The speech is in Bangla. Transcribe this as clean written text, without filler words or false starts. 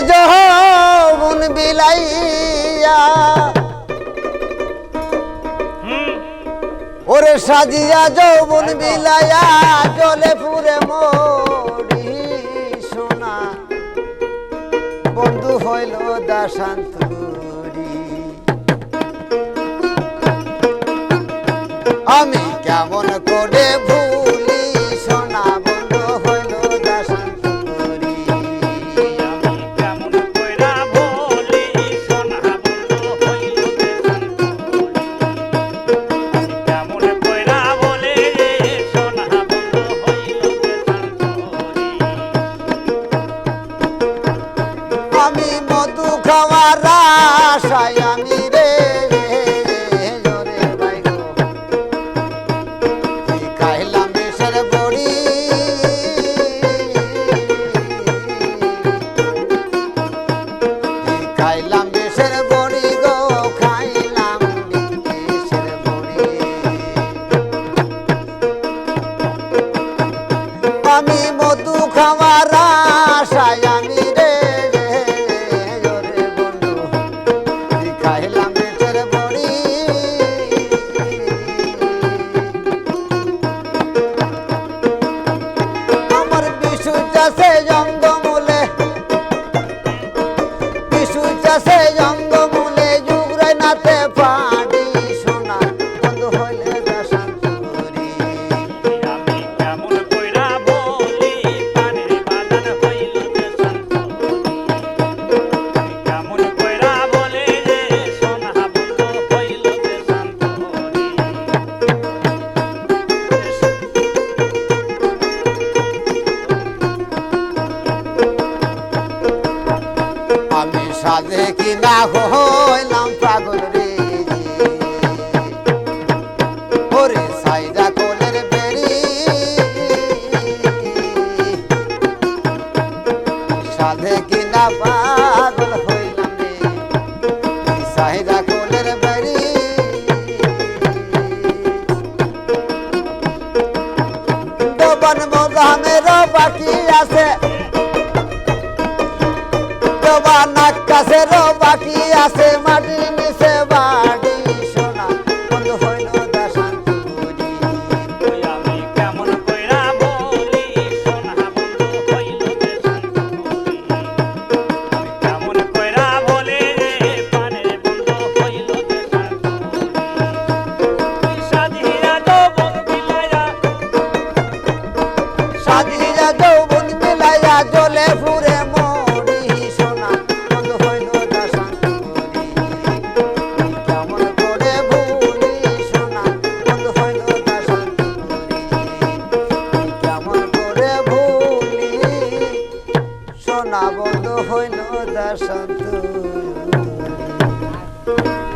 যৌবন বিলাইয়া ওরে সাজিয়া যৌবন বিলাইয়া জলে পুরে মরি সোনা বন্ধু হইল দাসান্তরি আমি কেমন করে ভুলি সোনা বন্ধু হইল দাসান্তরি আমি কেমন কইরা বলি সোনা বন্ধু হইল দেশান্তরি কেমন কইরা বলে সোনা বন্ধু হইল দেশান্তরি আমি মধু খাওয়ার আশায় আমি রে জোরে বাইগো খাইলাম বিষের বড়ি খাইলাম বিষের বড়ি গো খাইলাম বিষের বড়ি আমি মধু খাওয়ার আশায় আমি রে জোরে বন্ধু খাইলাম বিষের বড়ি আমার বিশু চাষে জঙ্গমূলে বিশু চাষে জঙ্গমূলে যুগরে নাতে পাড়ি সোনা বন্ধু হইলে দাসান্তরি আমি কেমন কইরা বলি পানের বাগান হইল দেশান্তরি কেমন কইরা বলে যে সোনা বন্ধু হইল দেশান্তরি আমি সাধে কিনা হইলাম পাগল রে ওরে সাইডা কোলের বেরি সাধে কিনা পাগল হইলাম রে সাইডা কোলের বেরি দোবন মোজামের বাকি আছে আকাশেরও বাকি আছে মাটির নিচে বাড়ি সোনা বন্ধু হইল দাসান্তরি আমি কেমন কইরা বলি সোনা বন্ধু হইল দেশান্তরি আমি কেমন কইরা বলে পানের বন্ধু হইল দেশান্তরি সাজিয়া যৌবন বিলাইয়া সাজিয়া যৌবন বিলাইয়া জলে ফুরে মরি সোনা বন্ধু হইল দাসান্তরি কেমন করে ভুলি সোনা বন্ধু হইল দাসান্তরি কেমন করে ভুলি সোনা বন্ধু হইল দাসান্তরি